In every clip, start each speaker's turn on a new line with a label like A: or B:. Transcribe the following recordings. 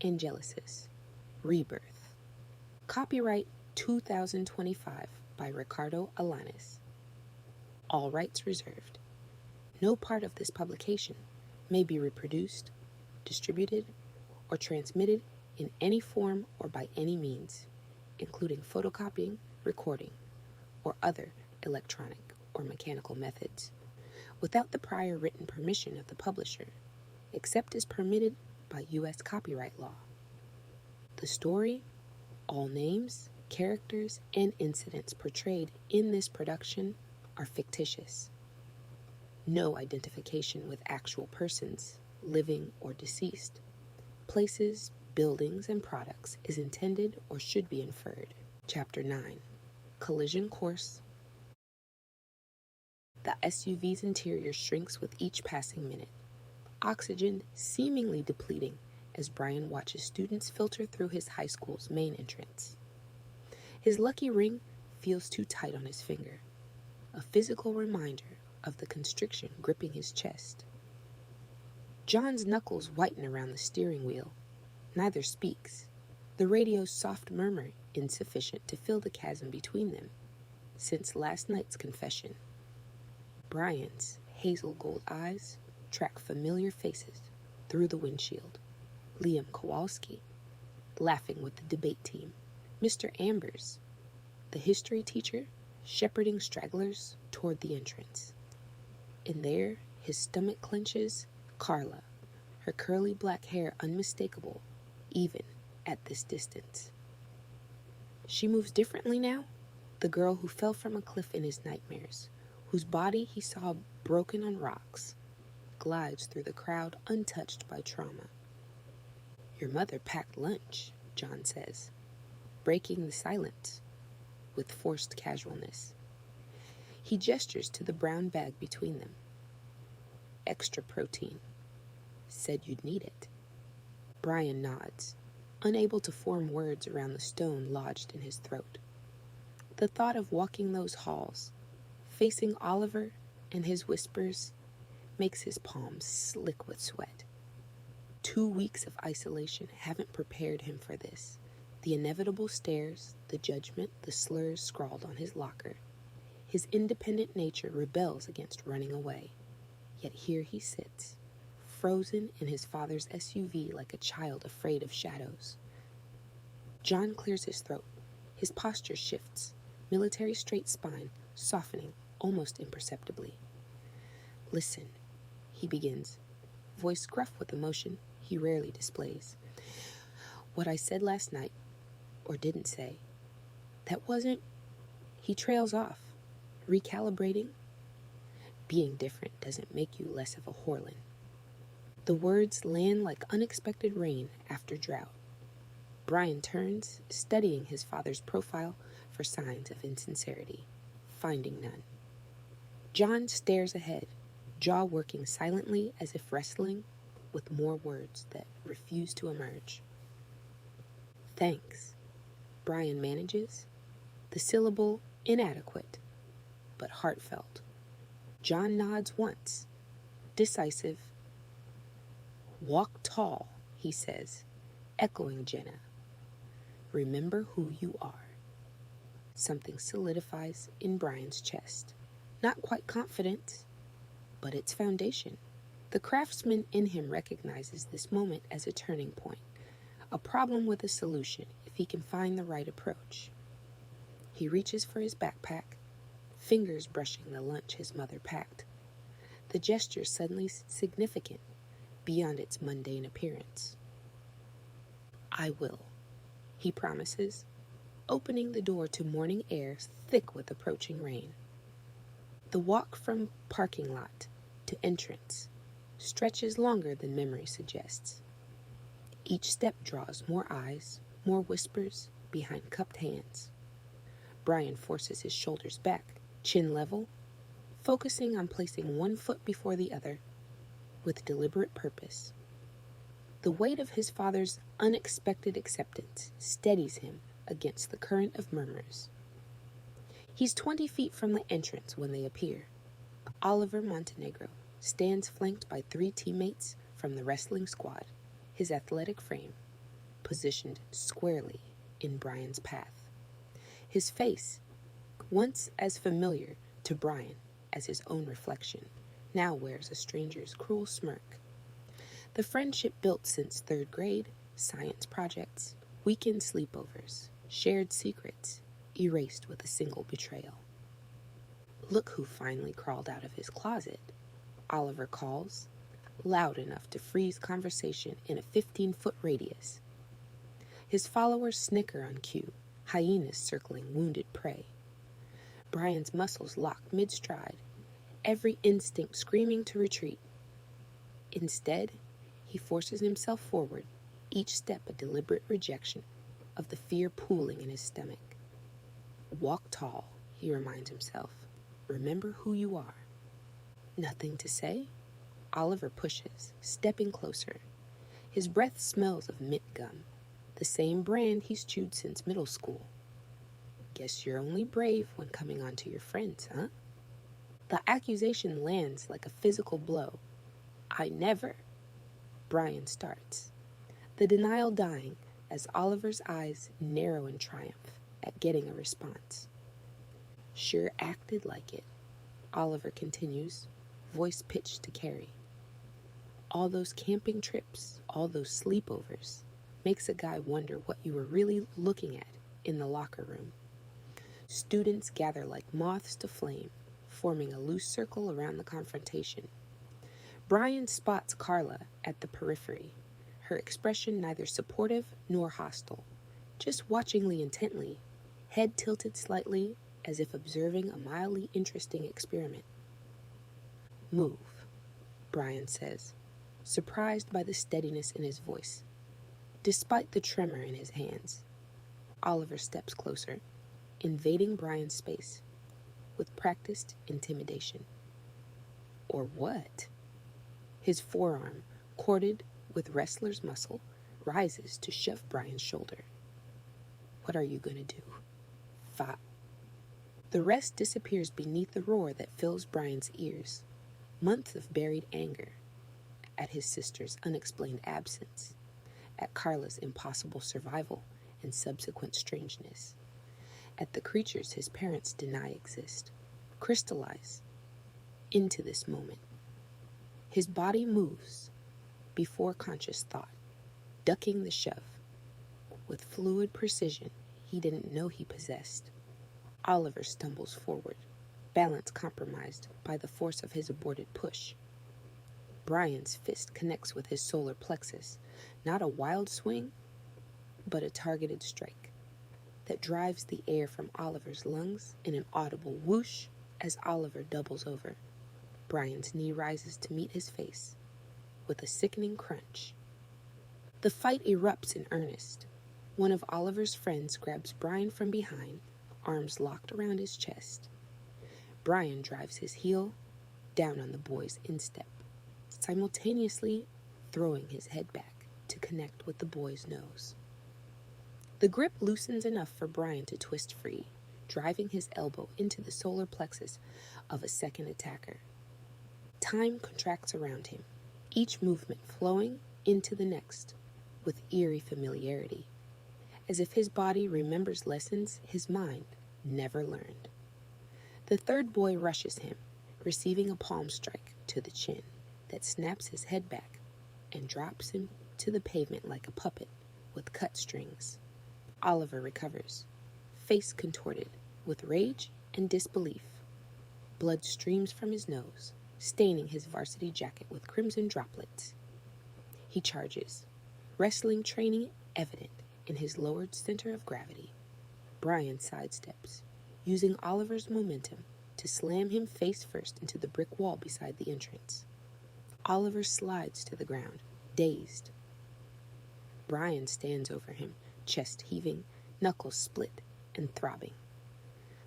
A: Angelisis, Rebirth. Copyright 2025 by Ricardo Alanis. All rights reserved. No part of this publication may be reproduced, distributed, or transmitted in any form or by any means, including photocopying, recording, or other electronic or mechanical methods, without the prior written permission of the publisher, except as permitted by U.S. copyright law. The story, all names, characters, and incidents portrayed in this production are fictitious. No identification with actual persons, living or deceased, places, buildings, and products is intended or should be inferred. Chapter 9. Collision Course. The SUV's interior shrinks with each passing minute, oxygen seemingly depleting as Brian watches students filter through his high school's main entrance. His lucky ring feels too tight on his finger, a physical reminder of the constriction gripping his chest. John's knuckles whiten around the steering wheel. Neither speaks, the radio's soft murmur insufficient to fill the chasm between them since last night's confession. Brian's hazel gold eyes track familiar faces through the windshield. Liam Kowalski, laughing with the debate team. Mr. Ambers, the history teacher, shepherding stragglers toward the entrance. And there, his stomach clenches, Carla, her curly black hair unmistakable, even at this distance. She moves differently now, the girl who fell from a cliff in his nightmares, whose body he saw broken on rocks, glides through the crowd untouched by trauma. Your mother packed lunch, John says, breaking the silence with forced casualness. He gestures to the brown bag between them. Extra protein. Said you'd need it. Brian nods, unable to form words around the stone lodged in his throat. The thought of walking those halls, facing Oliver and his whispers, makes his palms slick with sweat. 2 weeks of isolation haven't prepared him for this. The inevitable stares, the judgment, the slurs scrawled on his locker. His independent nature rebels against running away. Yet here he sits, frozen in his father's SUV like a child afraid of shadows. John clears his throat. His posture shifts, military straight spine softening almost imperceptibly. Listen, he begins, voice gruff with emotion he rarely displays. What I said last night, or didn't say, that wasn't... He trails off, recalibrating. Being different doesn't make you less of a Horlin. The words land like unexpected rain after drought. Brian turns, studying his father's profile for signs of insincerity, finding none. John stares ahead, jaw working silently as if wrestling with more words that refuse to emerge. Thanks, Brian manages, the syllable inadequate, but heartfelt. John nods once, decisive. Walk tall, he says, echoing Jenna. Remember who you are. Something solidifies in Brian's chest. Not quite confidence, but its foundation. The craftsman in him recognizes this moment as a turning point, a problem with a solution if he can find the right approach. He reaches for his backpack, fingers brushing the lunch his mother packed. The gesture suddenly significant beyond its mundane appearance. I will, he promises, opening the door to morning air thick with approaching rain. The walk from parking lot to entrance stretches longer than memory suggests. Each step draws more eyes, more whispers behind cupped hands. Brian forces his shoulders back, chin level, focusing on placing one foot before the other with deliberate purpose. The weight of his father's unexpected acceptance steadies him against the current of murmurs. He's 20 feet from the entrance when they appear. Oliver Montenegro stands flanked by 3 teammates from the wrestling squad, his athletic frame positioned squarely in Brian's path. His face, once as familiar to Brian as his own reflection, now wears a stranger's cruel smirk. The friendship built since 3rd grade, science projects, weekend sleepovers, shared secrets, erased with a single betrayal. Look who finally crawled out of his closet, Oliver calls, loud enough to freeze conversation in a 15-foot radius. His followers snicker on cue, hyenas circling wounded prey. Brian's muscles lock mid-stride, every instinct screaming to retreat. Instead, he forces himself forward, each step a deliberate rejection of the fear pooling in his stomach. Walk tall, he reminds himself. Remember who you are. Nothing to say? Oliver pushes, stepping closer. His breath smells of mint gum, the same brand he's chewed since middle school. Guess you're only brave when coming on to your friends, huh? The accusation lands like a physical blow. I never. Brian starts, the denial dying as Oliver's eyes narrow in triumph at getting a response. Sure acted like it, Oliver continues, voice pitched to Carrie. All those camping trips, all those sleepovers, makes a guy wonder what you were really looking at in the locker room. Students gather like moths to flame, forming a loose circle around the confrontation. Brian spots Carla at the periphery, her expression neither supportive nor hostile, just watchingly intently, head tilted slightly as if observing a mildly interesting experiment. Move, Brian says, surprised by the steadiness in his voice. Despite the tremor in his hands, Oliver steps closer, invading Brian's space with practiced intimidation. Or what? His forearm, corded with wrestler's muscle, rises to shove Brian's shoulder. What are you gonna do? Fa. The rest disappears beneath the roar that fills Brian's ears. Months of buried anger at his sister's unexplained absence, at Carla's impossible survival and subsequent strangeness, at the creatures his parents deny exist, crystallize into this moment. His body moves before conscious thought, ducking the shove with fluid precision he didn't know he possessed. Oliver stumbles forward, balance compromised by the force of his aborted push. Brian's fist connects with his solar plexus, not a wild swing, but a targeted strike that drives the air from Oliver's lungs in an audible whoosh as Oliver doubles over. Brian's knee rises to meet his face with a sickening crunch. The fight erupts in earnest. One of Oliver's friends grabs Brian from behind, arms locked around his chest. Brian drives his heel down on the boy's instep, simultaneously throwing his head back to connect with the boy's nose. The grip loosens enough for Brian to twist free, driving his elbow into the solar plexus of a second attacker. Time contracts around him, each movement flowing into the next with eerie familiarity, as if his body remembers lessons his mind never learned. The third boy rushes him, receiving a palm strike to the chin that snaps his head back and drops him to the pavement like a puppet with cut strings. Oliver recovers, face contorted with rage and disbelief. Blood streams from his nose, staining his varsity jacket with crimson droplets. He charges, wrestling training evident in his lowered center of gravity. Brian sidesteps, using Oliver's momentum to slam him face first into the brick wall beside the entrance. Oliver slides to the ground, dazed. Brian stands over him, chest heaving, knuckles split and throbbing.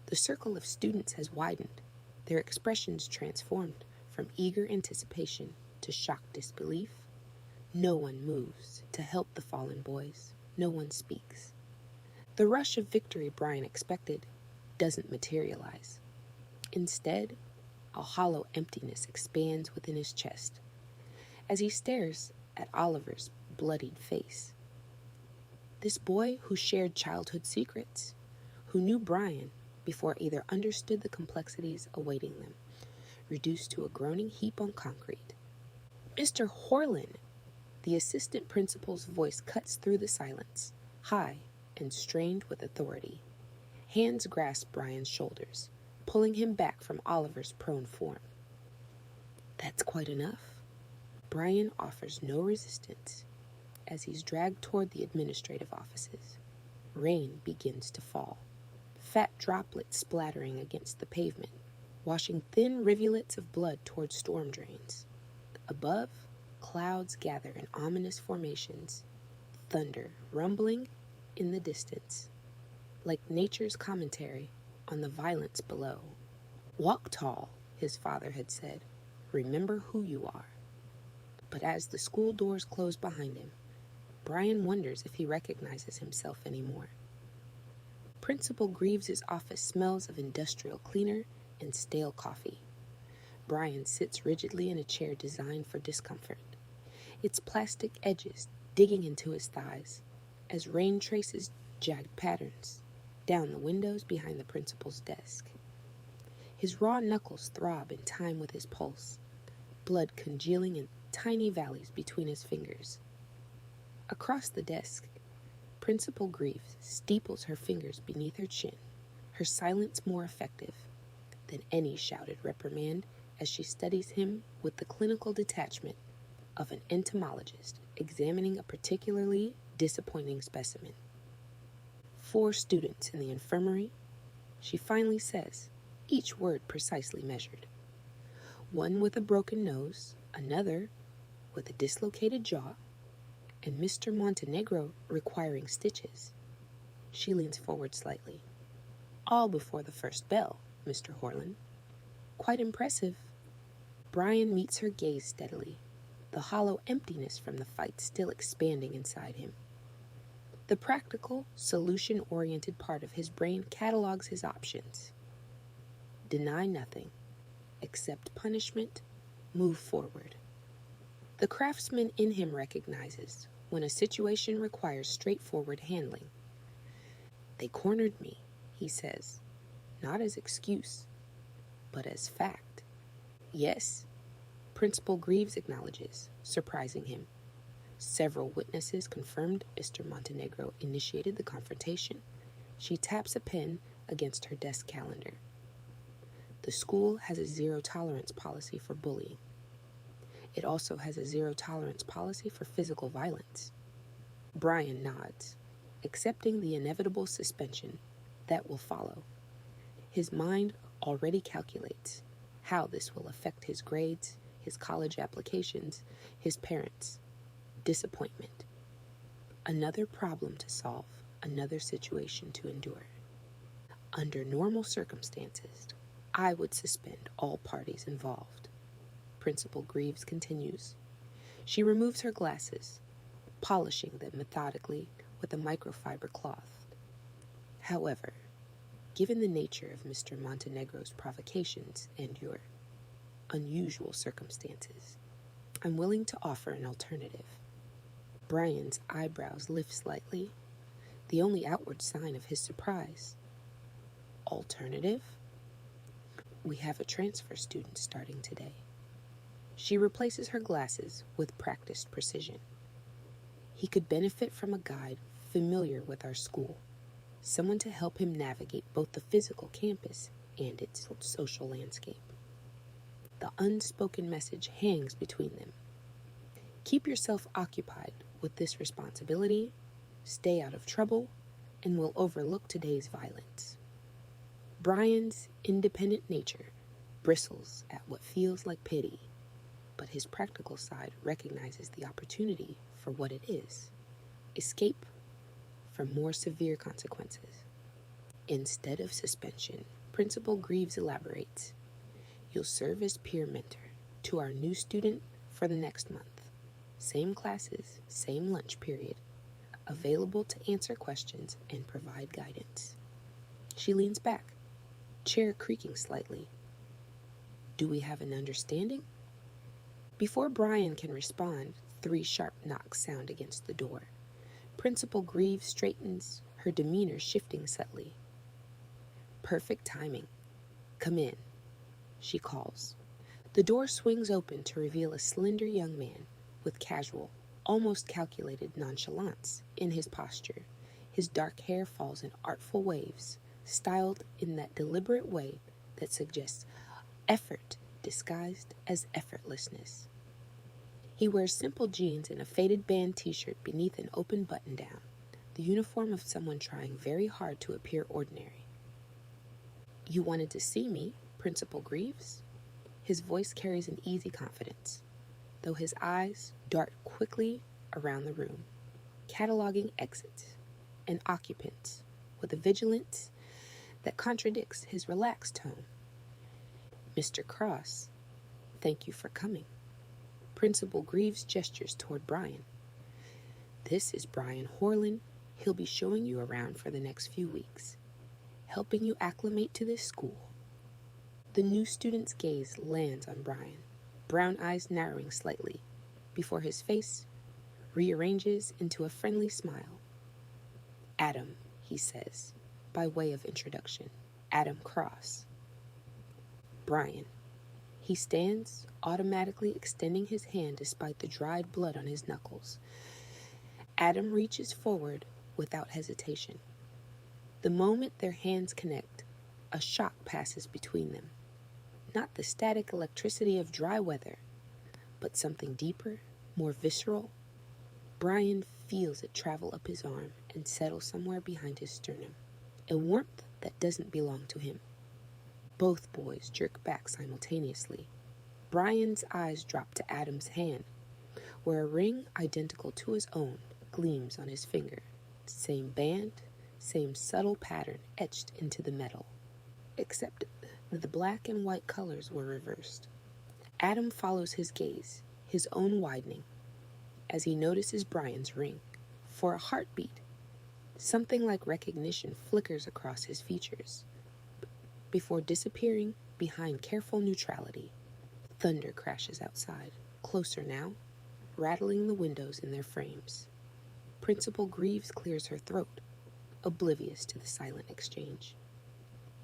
A: The circle of students has widened, their expressions transformed from eager anticipation to shocked disbelief. No one moves to help the fallen boys. No one speaks. The rush of victory Brian expected doesn't materialize. Instead, a hollow emptiness expands within his chest as he stares at Oliver's bloodied face. This boy who shared childhood secrets, who knew Brian before either understood the complexities awaiting them, reduced to a groaning heap on concrete. Mr. Horlin! The assistant principal's voice cuts through the silence, high and strained with authority. Hands grasp Brian's shoulders, pulling him back from Oliver's prone form. That's quite enough. Brian offers no resistance as he's dragged toward the administrative offices. Rain begins to fall, fat droplets splattering against the pavement, washing thin rivulets of blood toward storm drains. Above, clouds gather in ominous formations, thunder rumbling in the distance, like nature's commentary on the violence below. Walk tall, his father had said. Remember who you are. But as the school doors close behind him, Brian wonders if he recognizes himself anymore. Principal Greaves' office smells of industrial cleaner and stale coffee. Brian sits rigidly in a chair designed for discomfort, its plastic edges digging into his thighs as rain traces jagged patterns down the windows behind the principal's desk. His raw knuckles throb in time with his pulse, blood congealing in tiny valleys between his fingers. Across the desk, Principal Greaves steeples her fingers beneath her chin, her silence more effective than any shouted reprimand as she studies him with the clinical detachment of an entomologist examining a particularly disappointing specimen. 4 students in the infirmary, she finally says, each word precisely measured. One with a broken nose, another with a dislocated jaw, and Mr. Montenegro requiring stitches. She leans forward slightly. All before the first bell, Mr. Horlin. Quite impressive. Brian meets her gaze steadily, the hollow emptiness from the fight still expanding inside him. The practical, solution-oriented part of his brain catalogs his options. Deny nothing. Accept punishment. Move forward. The craftsman in him recognizes when a situation requires straightforward handling. They cornered me, he says, not as excuse, but as fact. Yes, Principal Greaves acknowledges, surprising him. Several witnesses confirmed Mr. Montenegro initiated the confrontation. She taps a pen against her desk calendar. The school has a zero-tolerance policy for bullying. It also has a zero-tolerance policy for physical violence. Brian nods, accepting the inevitable suspension that will follow. His mind already calculates how this will affect his grades, his college applications, his parents. Disappointment. Another problem to solve, another situation to endure. Under normal circumstances, I would suspend all parties involved. Principal Greaves continues. She removes her glasses, polishing them methodically with a microfiber cloth. However, given the nature of Mr. Montenegro's provocations and your unusual circumstances, I'm willing to offer an alternative. Brian's eyebrows lift slightly, the only outward sign of his surprise. Alternative? We have a transfer student starting today. She replaces her glasses with practiced precision. He could benefit from a guide familiar with our school, someone to help him navigate both the physical campus and its social landscape. The unspoken message hangs between them. Keep yourself occupied with this responsibility, stay out of trouble, and we'll overlook today's violence. Brian's independent nature bristles at what feels like pity, but his practical side recognizes the opportunity for what it is: escape from more severe consequences. Instead of suspension, Principal Greaves elaborates. You'll serve as peer mentor to our new student for the next month. Same classes, same lunch period, available to answer questions and provide guidance. She leans back, chair creaking slightly. Do we have an understanding? Before Brian can respond, 3 sharp knocks sound against the door. Principal Greaves straightens, her demeanor shifting subtly. Perfect timing. Come in, she calls. The door swings open to reveal a slender young man with casual, almost calculated nonchalance in his posture. His dark hair falls in artful waves, styled in that deliberate way that suggests effort disguised as effortlessness. He wears simple jeans and a faded band t-shirt beneath an open button-down, the uniform of someone trying very hard to appear ordinary. You wanted to see me, Principal Greaves? His voice carries an easy confidence, though his eyes dart quickly around the room, cataloging exits and occupants with a vigilance that contradicts his relaxed tone. Mr. Cross, thank you for coming. Principal Greaves gestures toward Brian. This is Brian Horlin. He'll be showing you around for the next few weeks, helping you acclimate to this school. The new student's gaze lands on Brian, brown eyes narrowing slightly, before his face rearranges into a friendly smile. Adam, he says, by way of introduction. Adam Cross. Brian. He stands, automatically extending his hand despite the dried blood on his knuckles. Adam reaches forward without hesitation. The moment their hands connect, a shock passes between them. Not the static electricity of dry weather, but something deeper, more visceral. Brian feels it travel up his arm and settle somewhere behind his sternum, a warmth that doesn't belong to him. Both boys jerk back simultaneously. Brian's eyes drop to Adam's hand, where a ring identical to his own gleams on his finger. Same band, same subtle pattern etched into the metal, except that the black and white colors were reversed. Adam follows his gaze, his own widening, as he notices Brian's ring. For a heartbeat, something like recognition flickers across his features, before disappearing behind careful neutrality. Thunder crashes outside, closer now, rattling the windows in their frames. Principal Greaves clears her throat, oblivious to the silent exchange.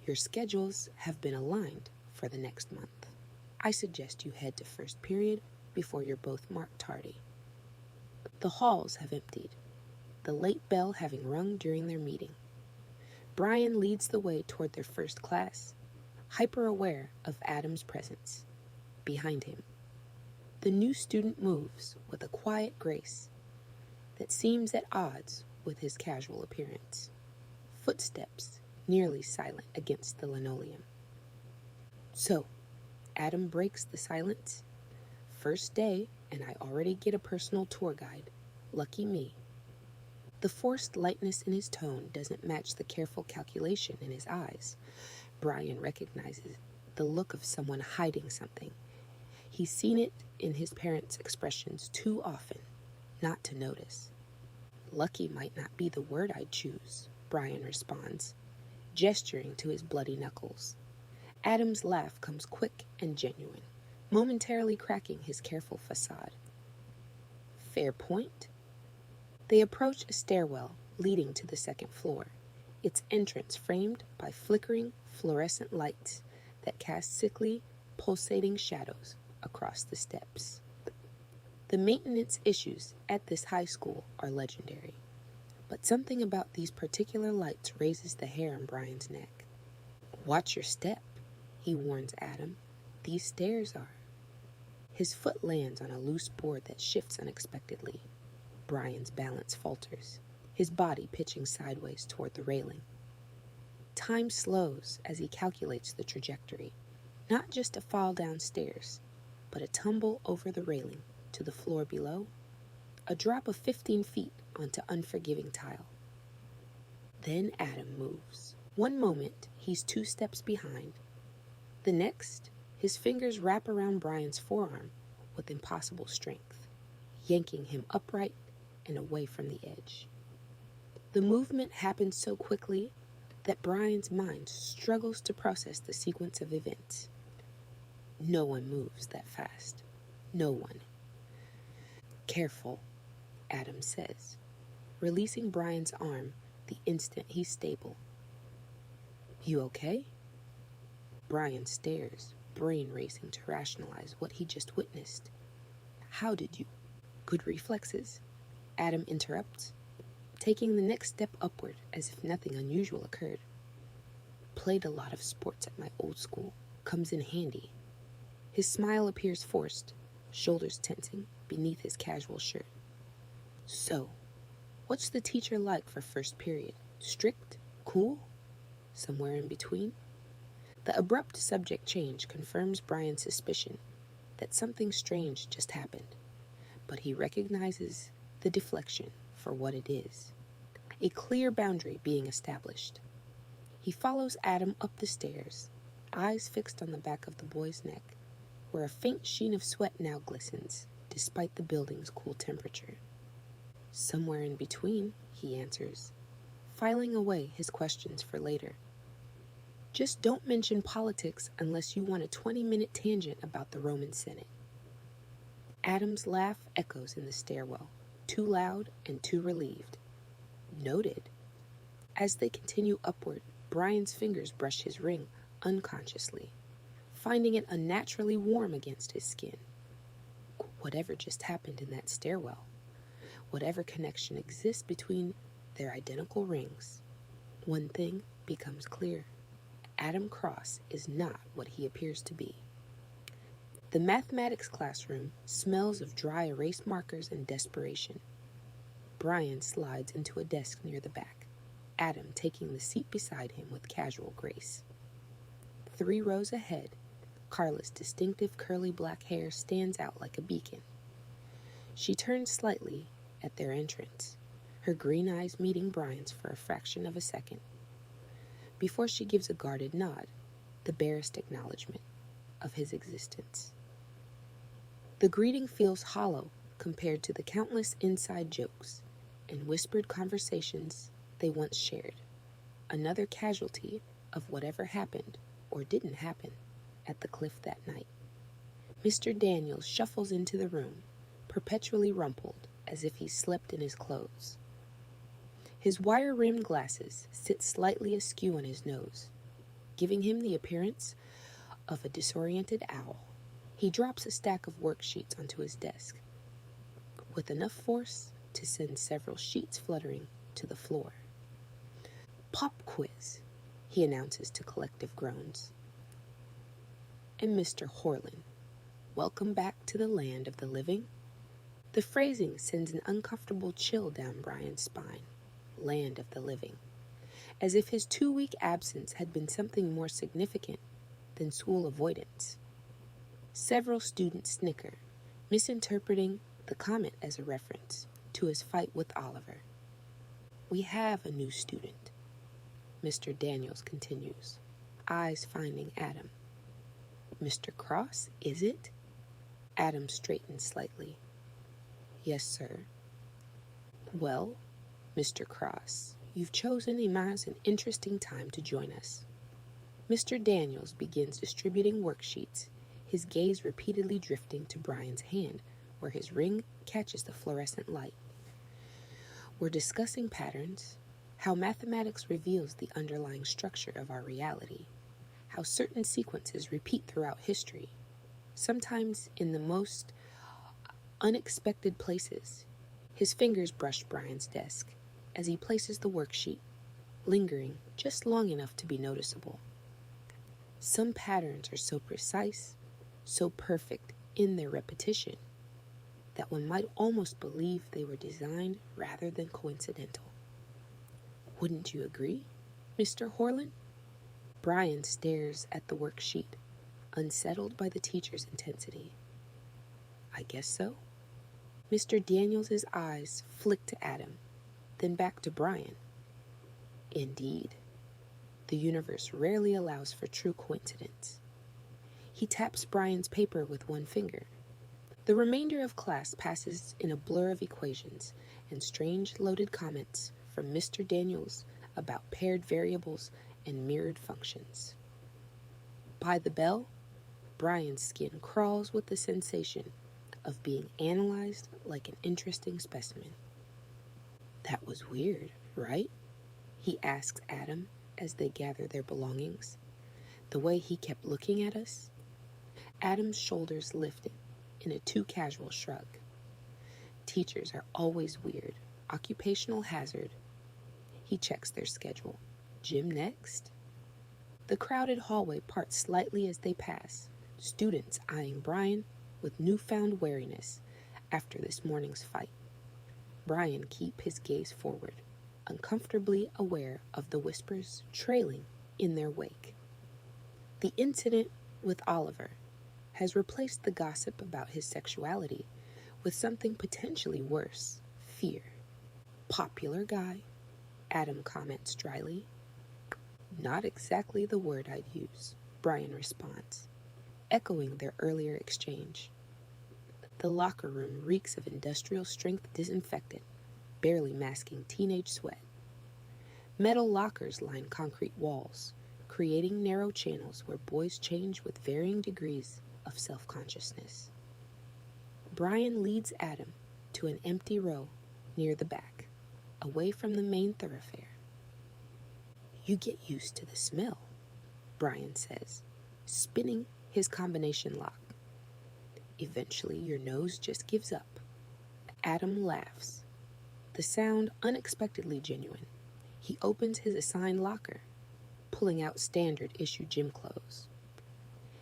A: Your schedules have been aligned for the next month. I suggest you head to first period before you're both marked tardy. The halls have emptied, the late bell having rung during their meeting. Brian leads the way toward their first class, hyper-aware of Adam's presence. Behind him, the new student moves with a quiet grace that seems at odds with his casual appearance. Footsteps nearly silent against the linoleum. So, Adam breaks the silence. First day, and I already get a personal tour guide. Lucky me. The forced lightness in his tone doesn't match the careful calculation in his eyes. Brian recognizes the look of someone hiding something. He's seen it in his parents' expressions too often not to notice. Lucky might not be the word I'd choose, Brian responds, gesturing to his bloody knuckles. Adam's laugh comes quick and genuine, momentarily cracking his careful facade. Fair point. They approach a stairwell leading to the second floor, its entrance framed by flickering fluorescent lights that cast sickly, pulsating shadows across the steps. The maintenance issues at this high school are legendary, but something about these particular lights raises the hair on Brian's neck. Watch your step, he warns Adam. These stairs are. His foot lands on a loose board that shifts unexpectedly. Brian's balance falters, his body pitching sideways toward the railing. Time slows as he calculates the trajectory, not just a fall downstairs, but a tumble over the railing to the floor below, a drop of 15 feet onto unforgiving tile. Then Adam moves. One moment, he's 2 steps behind. The next, his fingers wrap around Brian's forearm with impossible strength, yanking him upright and away from the edge. The movement happens so quickly that Brian's mind struggles to process the sequence of events. No one moves that fast. No one. Careful, Adam says. releasing Brian's arm the instant he's stable. "You okay?" Brian stares, brain racing to rationalize what he just witnessed. "How did you?" "Good reflexes," Adam interrupts, taking the next step upward as if nothing unusual occurred. "Played a lot of sports at my old school. Comes in handy." His smile appears forced, shoulders tensing beneath his casual shirt. "So, what's the teacher like for first period? Strict? Cool? Somewhere in between?" The abrupt subject change confirms Brian's suspicion that something strange just happened, but he recognizes the deflection for what it is, a clear boundary being established. He follows Adam up the stairs, eyes fixed on the back of the boy's neck, where a faint sheen of sweat now glistens, despite the building's cool temperature. "Somewhere in between," he answers, filing away his questions for later. "Just don't mention politics unless you want a 20-minute tangent about the Roman Senate." Adam's laugh echoes in the stairwell, too loud and too relieved. "Noted." As they continue upward, Brian's fingers brush his ring unconsciously, finding it unnaturally warm against his skin. Whatever just happened in that stairwell, whatever connection exists between their identical rings, one thing becomes clear. Adam Cross is not what he appears to be. The mathematics classroom smells of dry erase markers and desperation. Brian slides into a desk near the back, Adam taking the seat beside him with casual grace. 3 rows ahead, Carla's distinctive curly black hair stands out like a beacon. She turns slightly at their entrance, her green eyes meeting Brian's for a fraction of a second, before she gives a guarded nod, the barest acknowledgement of his existence. The greeting feels hollow compared to the countless inside jokes and whispered conversations they once shared, another casualty of whatever happened or didn't happen at the cliff that night. Mr. Daniels shuffles into the room, perpetually rumpled as if he slept in his clothes. His wire-rimmed glasses sit slightly askew on his nose, giving him the appearance of a disoriented owl. He drops a stack of worksheets onto his desk, with enough force to send several sheets fluttering to the floor. "Pop quiz," he announces to collective groans. "And Mr. Horlin, welcome back to the land of the living." The phrasing sends an uncomfortable chill down Brian's spine. Land of the living, as if his 2-week absence had been something more significant than school avoidance. Several students snicker, misinterpreting the comment as a reference to his fight with Oliver. "We have a new student," Mr. Daniels continues, eyes finding Adam. "Mr. Cross, is it?" Adam straightens slightly. "Yes, sir." "Well, Mr. Cross, you've chosen a nice and interesting time to join us." Mr. Daniels begins distributing worksheets, his gaze repeatedly drifting to Brian's hand, where his ring catches the fluorescent light. "We're discussing patterns, how mathematics reveals the underlying structure of our reality, how certain sequences repeat throughout history, sometimes in the most unexpected places." His fingers brush Brian's desk as he places the worksheet, lingering just long enough to be noticeable. "Some patterns are so precise, so perfect in their repetition, that one might almost believe they were designed rather than coincidental. Wouldn't you agree, Mr. Horlin?" Brian stares at the worksheet, unsettled by the teacher's intensity. "I guess so." Mr. Daniels' eyes flick to Adam, then back to Brian. "Indeed, the universe rarely allows for true coincidence." He taps Brian's paper with one finger. The remainder of class passes in a blur of equations and strange loaded comments from Mr. Daniels about paired variables and mirrored functions. By the bell, Brian's skin crawls with the sensation of being analyzed like an interesting specimen. "That was weird, right?" he asks Adam as they gather their belongings. "The way he kept looking at us." Adam's shoulders lifted in a too casual shrug. Teachers are always weird. Occupational hazard. He checks their schedule. Gym next? The crowded hallway parts slightly as they pass, students eyeing Brian with newfound wariness after this morning's fight. Brian keeps his gaze forward, uncomfortably aware of the whispers trailing in their wake. The incident with Oliver has replaced the gossip about his sexuality with something potentially worse: fear. "Popular guy," Adam comments dryly. "Not exactly the word I'd use," Brian responds, echoing their earlier exchange. The locker room reeks of industrial-strength disinfectant, barely masking teenage sweat. Metal lockers line concrete walls, creating narrow channels where boys change with varying degrees of self-consciousness. Brian leads Adam to an empty row near the back, away from the main thoroughfare. "You get used to the smell," Brian says, spinning his combination lock. "Eventually your nose just gives up." Adam laughs, the sound unexpectedly genuine. He opens his assigned locker, pulling out standard issue gym clothes.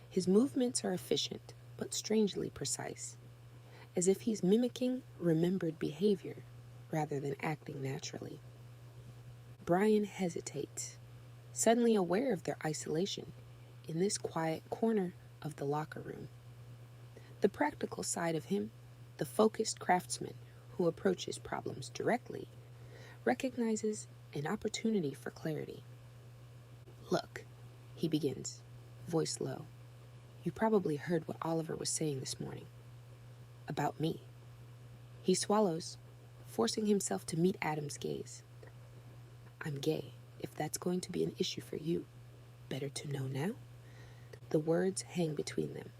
A: His movements are efficient, but strangely precise, as if he's mimicking remembered behavior rather than acting naturally. Brian hesitates, suddenly aware of their isolation in this quiet corner of the locker room. The practical side of him, the focused craftsman who approaches problems directly, recognizes an opportunity for clarity. "Look," he begins, voice low. "You probably heard what Oliver was saying this morning. About me." He swallows, forcing himself to meet Adam's gaze. "I'm gay, if that's going to be an issue for you. Better to know now?" The words hang between them,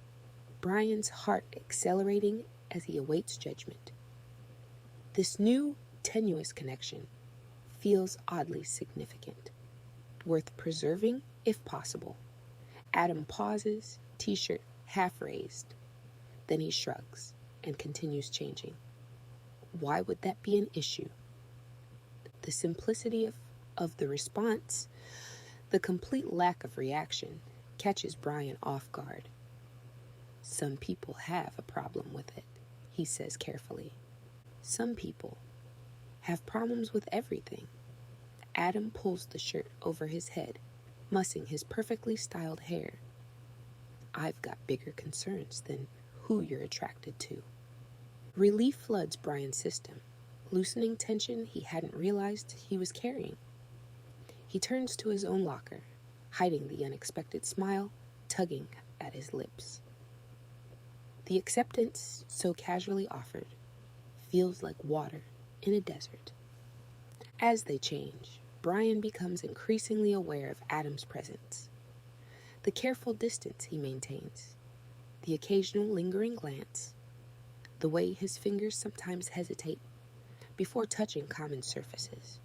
A: Brian's heart accelerating as he awaits judgment. This new, tenuous connection feels oddly significant, worth preserving if possible. Adam pauses, t-shirt half raised. Then he shrugs and continues changing. Why would that be an issue? The simplicity of the response, the complete lack of reaction, catches Brian off guard. "Some people have a problem with it," he says carefully. "Some people have problems with everything." Adam pulls the shirt over his head, mussing his perfectly styled hair. "I've got bigger concerns than who you're attracted to." Relief floods Brian's system, loosening tension he hadn't realized he was carrying. He turns to his own locker, hiding the unexpected smile tugging at his lips. The acceptance so casually offered feels like water in a desert. As they change, Brian becomes increasingly aware of Adam's presence. The careful distance he maintains, the occasional lingering glance, the way his fingers sometimes hesitate before touching common surfaces.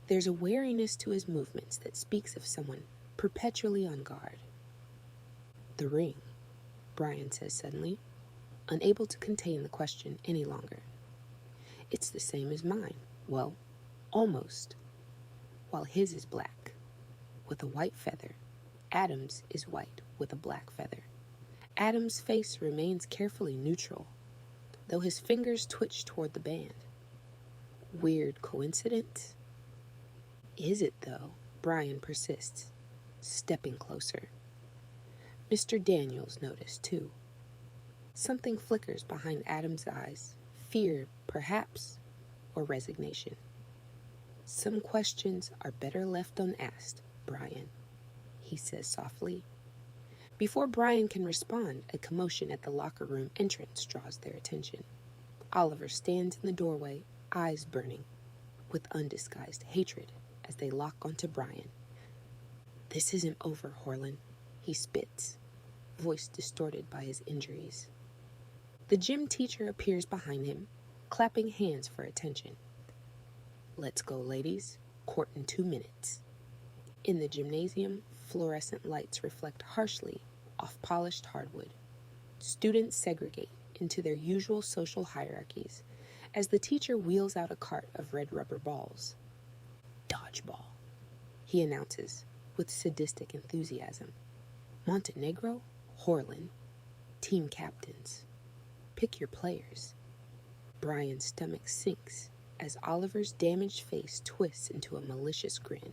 A: There's a wariness to his movements that speaks of someone perpetually on guard. "The ring," Brian says suddenly, unable to contain the question any longer. "It's the same as mine. Well, almost. While his is black, with a white feather, Adam's is white with a black feather." Adam's face remains carefully neutral, though his fingers twitch toward the band. Weird coincidence? "Is it, though?" Brian persists, stepping closer. Mr. Daniels noticed, too. Something flickers behind Adam's eyes, fear, perhaps, or resignation. "Some questions are better left unasked, Brian," he says softly. Before Brian can respond, a commotion at the locker room entrance draws their attention. Oliver stands in the doorway, eyes burning, with undisguised hatred as they lock onto Brian. "This isn't over, Horlin," he spits, voice distorted by his injuries. The gym teacher appears behind him, clapping hands for attention. Let's go, ladies. Court in 2 minutes. In the gymnasium, fluorescent lights reflect harshly off polished hardwood. Students segregate into their usual social hierarchies as the teacher wheels out a cart of red rubber balls. Dodgeball, he announces with sadistic enthusiasm. Montenegro, Horlin, team captains. Pick your players. Brian's stomach sinks as Oliver's damaged face twists into a malicious grin.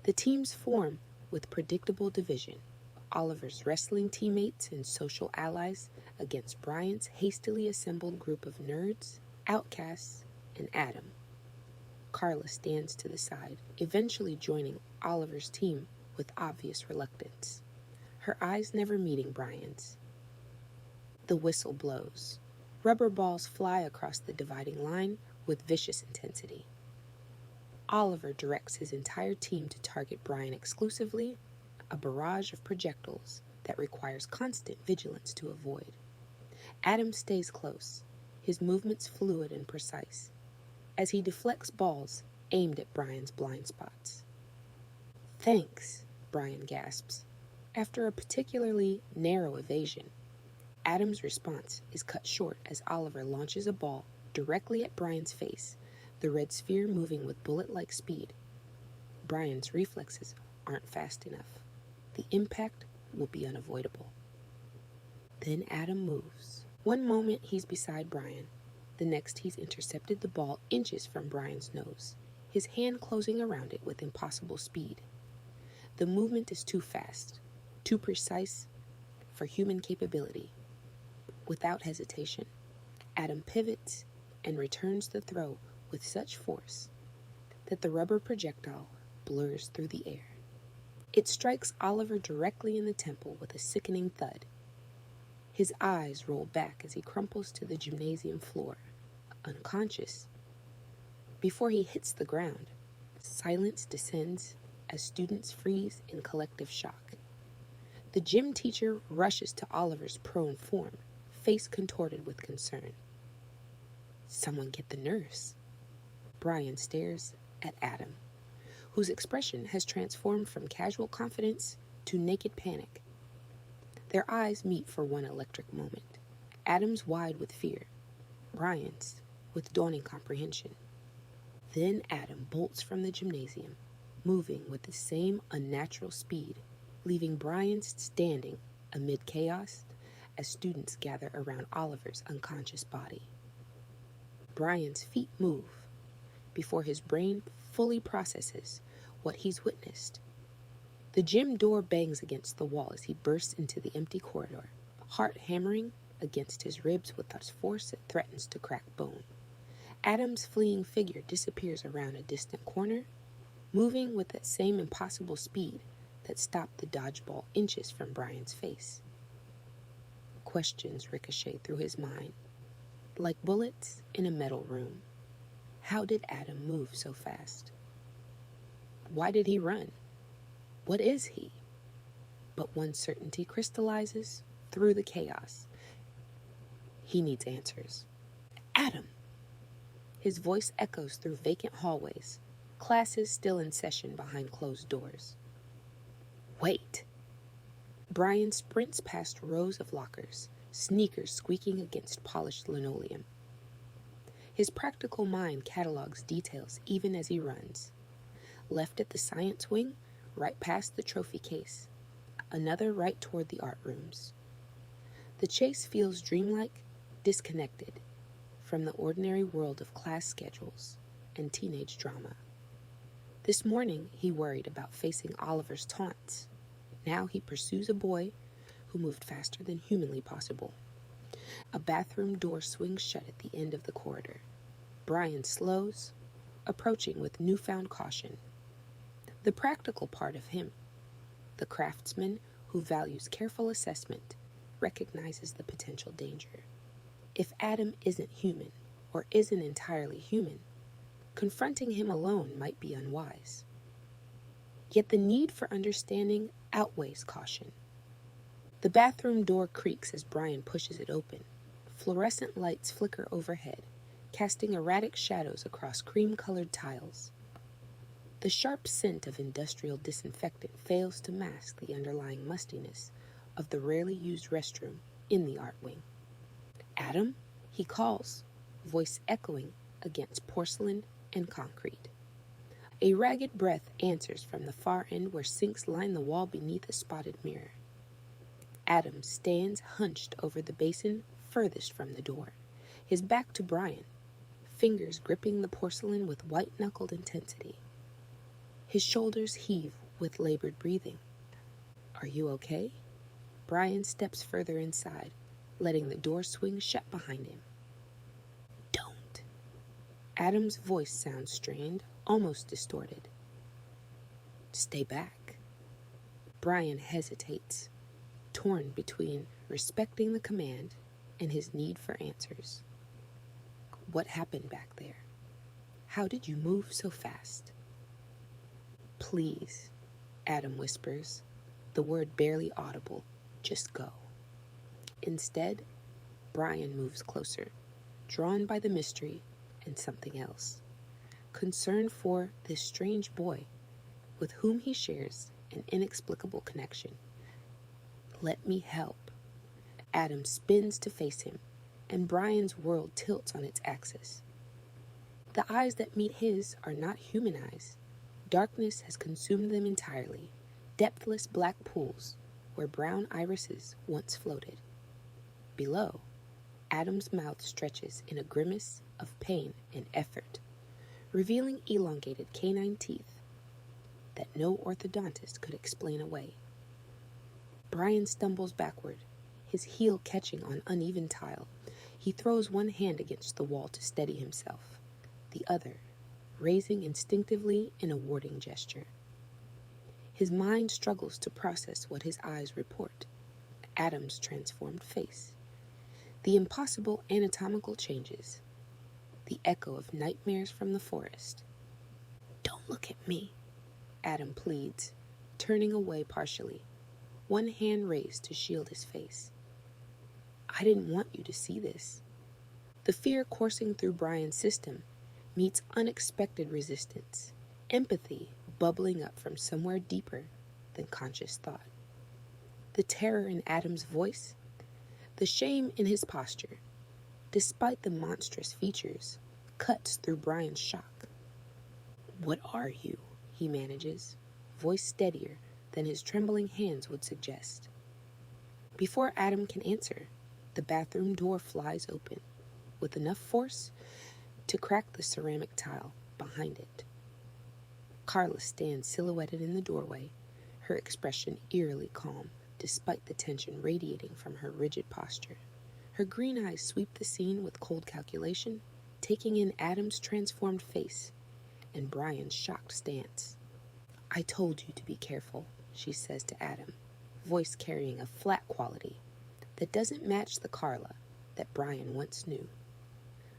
A: The teams form with predictable division. Oliver's wrestling teammates and social allies against Brian's hastily assembled group of nerds, outcasts, and Adam. Carla stands to the side, eventually joining Oliver's team with obvious reluctance, her eyes never meeting Brian's. The whistle blows. Rubber balls fly across the dividing line with vicious intensity. Oliver directs his entire team to target Brian exclusively, a barrage of projectiles that requires constant vigilance to avoid. Adam stays close, his movements fluid and precise, as he deflects balls aimed at Brian's blind spots. Thanks, Brian gasps. After a particularly narrow evasion, Adam's response is cut short as Oliver launches a ball directly at Brian's face, the red sphere moving with bullet-like speed. Brian's reflexes aren't fast enough. The impact will be unavoidable. Then Adam moves. One moment he's beside Brian. The next he's intercepted the ball inches from Brian's nose, his hand closing around it with impossible speed. The movement is too fast, too precise for human capability. Without hesitation, Adam pivots and returns the throw with such force that the rubber projectile blurs through the air. It strikes Oliver directly in the temple with a sickening thud. His eyes roll back as he crumples to the gymnasium floor, unconscious. Before he hits the ground, silence descends as students freeze in collective shock. The gym teacher rushes to Oliver's prone form, face contorted with concern. Someone get the nurse. Brian stares at Adam, whose expression has transformed from casual confidence to naked panic. Their eyes meet for one electric moment, Adam's wide with fear, Brian's with dawning comprehension. Then Adam bolts from the gymnasium, moving with the same unnatural speed, leaving Brian standing amid chaos as students gather around Oliver's unconscious body. Brian's feet move before his brain fully processes what he's witnessed. The gym door bangs against the wall as he bursts into the empty corridor, heart hammering against his ribs with such force it threatens to crack bone. Adam's fleeing figure disappears around a distant corner, moving with that same impossible speed that stopped the dodgeball inches from Brian's face. Questions ricochet through his mind, like bullets in a metal room. How did Adam move so fast? Why did he run? What is he? But one certainty crystallizes through the chaos. He needs answers. Adam! His voice echoes through vacant hallways, classes still in session behind closed doors. Wait! Brian sprints past rows of lockers, sneakers squeaking against polished linoleum. His practical mind catalogs details even as he runs. Left at the science wing, right past the trophy case. Another right toward the art rooms. The chase feels dreamlike, disconnected from the ordinary world of class schedules and teenage drama. This morning, he worried about facing Oliver's taunts. Now he pursues a boy who moved faster than humanly possible. A bathroom door swings shut at the end of the corridor. Brian slows, approaching with newfound caution. The practical part of him, the craftsman who values careful assessment, recognizes the potential danger. If Adam isn't human, or isn't entirely human, confronting him alone might be unwise. Yet the need for understanding outweighs caution. The bathroom door creaks as Brian pushes it open. Fluorescent lights flicker overhead, casting erratic shadows across cream-colored tiles. The sharp scent of industrial disinfectant fails to mask the underlying mustiness of the rarely used restroom in the art wing. "Adam?" he calls, voice echoing against porcelain and concrete. A ragged breath answers from the far end where sinks line the wall beneath a spotted mirror. Adam stands hunched over the basin furthest from the door, his back to Brian, fingers gripping the porcelain with white-knuckled intensity. His shoulders heave with labored breathing. "Are you okay?" Brian steps further inside, letting the door swing shut behind him. "Don't." Adam's voice sounds strained, almost distorted. "Stay back." Brian hesitates, torn between respecting the command and his need for answers. "What happened back there? How did you move so fast?" "Please," Adam whispers, the word barely audible. "Just go." Instead, Brian moves closer, drawn by the mystery and something else. Concern for this strange boy with whom he shares an inexplicable connection. "Let me help." Adam spins to face him, and Brian's world tilts on its axis. The eyes that meet his are not human eyes. Darkness has consumed them entirely, depthless black pools where brown irises once floated. Below, Adam's mouth stretches in a grimace of pain and effort, revealing elongated canine teeth that no orthodontist could explain away. Brian stumbles backward, his heel catching on uneven tile. He throws one hand against the wall to steady himself, the other raising instinctively in a warding gesture. His mind struggles to process what his eyes report: Adam's transformed face, the impossible anatomical changes, the echo of nightmares from the forest. "Don't look at me," Adam pleads, turning away partially, one hand raised to shield his face. "I didn't want you to see this." The fear coursing through Brian's system meets unexpected resistance, empathy bubbling up from somewhere deeper than conscious thought. The terror in Adam's voice, the shame in his posture, despite the monstrous features, cuts through Brian's shock. "What are you?" he manages, voice steadier than his trembling hands would suggest. Before Adam can answer, the bathroom door flies open, with enough force to crack the ceramic tile behind it. Carla stands silhouetted in the doorway, her expression eerily calm, despite the tension radiating from her rigid posture. Her green eyes sweep the scene with cold calculation, taking in Adam's transformed face and Brian's shocked stance. "I told you to be careful," she says to Adam, voice carrying a flat quality that doesn't match the Carla that Brian once knew.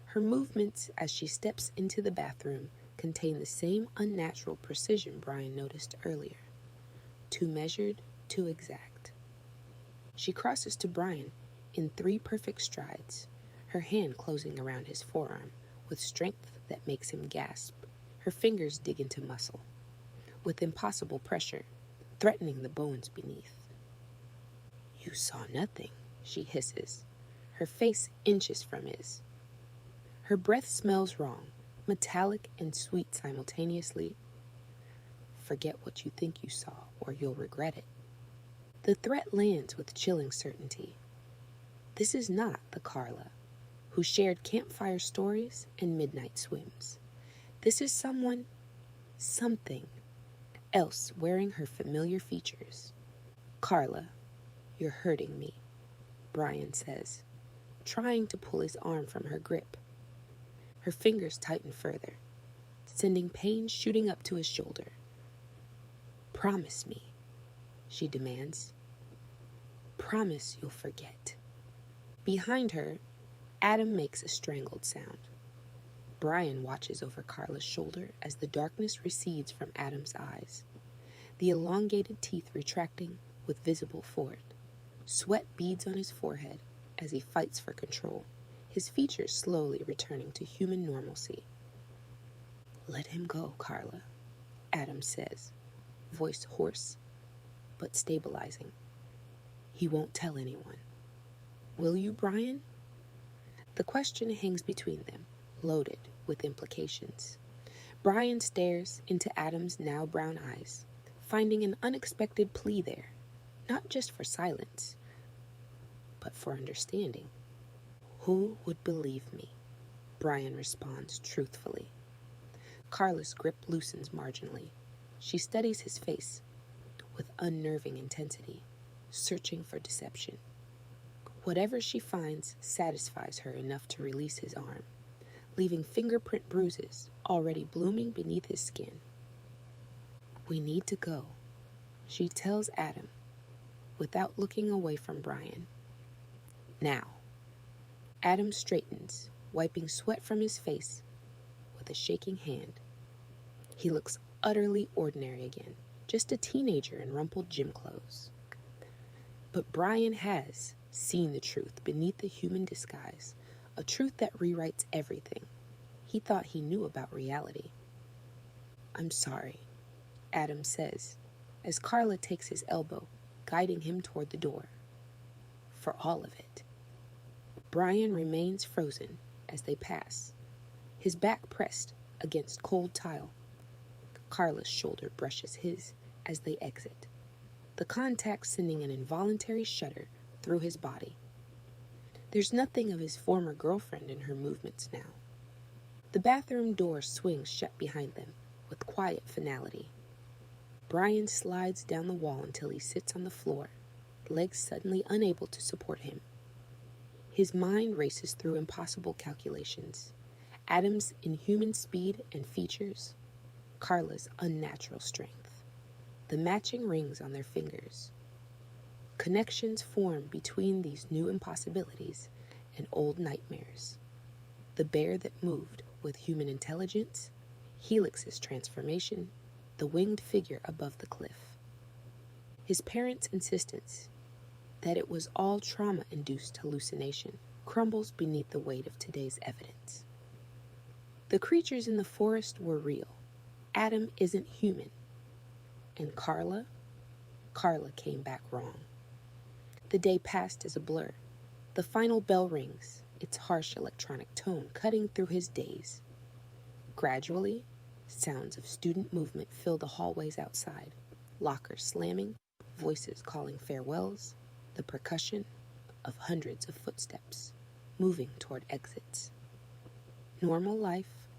A: Her movements as she steps into the bathroom contain the same unnatural precision Brian noticed earlier. Too measured, too exact. She crosses to Brian in 3 perfect strides, her hand closing around his forearm with strength that makes him gasp. Her fingers dig into muscle, with impossible pressure, threatening the bones beneath. "You saw nothing," she hisses, her face inches from his. Her breath smells wrong, metallic and sweet simultaneously. "Forget what you think you saw, or you'll regret it." The threat lands with chilling certainty. This is not the Carla who shared campfire stories and midnight swims. This is something else wearing her familiar features. "Carla, you're hurting me," Brian says, trying to pull his arm from her grip. Her fingers tighten further, sending pain shooting up to his shoulder. "Promise me," she demands. "Promise you'll forget." Behind her, Adam makes a strangled sound. Brian watches over Carla's shoulder as the darkness recedes from Adam's eyes, the elongated teeth retracting with visible force. Sweat beads on his forehead as he fights for control, his features slowly returning to human normalcy. "Let him go, Carla," Adam says, voice hoarse but stabilizing. "He won't tell anyone. Will you, Brian?" The question hangs between them, loaded with implications. Brian stares into Adam's now brown eyes, finding an unexpected plea there, not just for silence, but for understanding. "Who would believe me?" Brian responds truthfully. Carla's grip loosens marginally. She studies his face with unnerving intensity, searching for deception. Whatever she finds satisfies her enough to release his arm, leaving fingerprint bruises already blooming beneath his skin. "We need to go," she tells Adam, without looking away from Brian. "Now." Adam straightens, wiping sweat from his face with a shaking hand. He looks utterly ordinary again, just a teenager in rumpled gym clothes. But Brian has seen the truth beneath the human disguise, a truth that rewrites everything he thought he knew about reality. "I'm sorry," Adam says, as Carla takes his elbow, guiding him toward the door. "For all of it." Brian remains frozen as they pass, his back pressed against cold tile. Carla's shoulder brushes his as they exit, the contact sending an involuntary shudder through his body. There's nothing of his former girlfriend in her movements now. The bathroom door swings shut behind them with quiet finality. Brian slides down the wall until he sits on the floor, legs suddenly unable to support him. His mind races through impossible calculations. Adam's inhuman speed and features, Carla's unnatural strength, the matching rings on their fingers. Connections form between these new impossibilities and old nightmares. The bear that moved with human intelligence, Helix's transformation, the winged figure above the cliff. His parents' insistence that it was all trauma-induced hallucination crumbles beneath the weight of today's evidence. The creatures in the forest were real. Adam isn't human. And Carla came back wrong. The day passed as a blur. The final bell rings, its harsh electronic tone cutting through his daze. Gradually, sounds of student movement fill the hallways outside, lockers slamming, voices calling farewells, the percussion of hundreds of footsteps moving toward exits. Normal life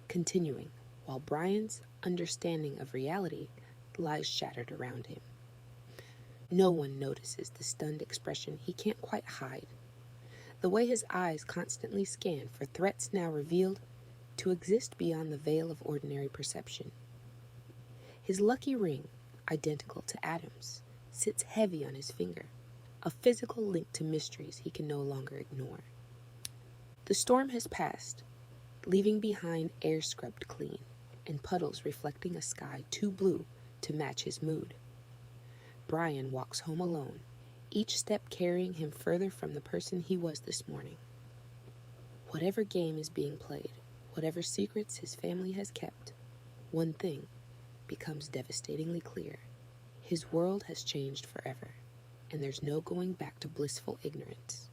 A: continuing while Brian's understanding of reality lies shattered around him. No one notices the stunned expression he can't quite hide, the way his eyes constantly scan for threats now revealed to exist beyond the veil of ordinary perception. His lucky ring, identical to Adam's, sits heavy on his finger, a physical link to mysteries he can no longer ignore. The storm has passed, leaving behind air scrubbed clean and puddles reflecting a sky too blue to match his mood. Brian walks home alone, each step carrying him further from the person he was this morning. Whatever game is being played, whatever secrets his family has kept, one thing becomes devastatingly clear. His world has changed forever, and there's no going back to blissful ignorance.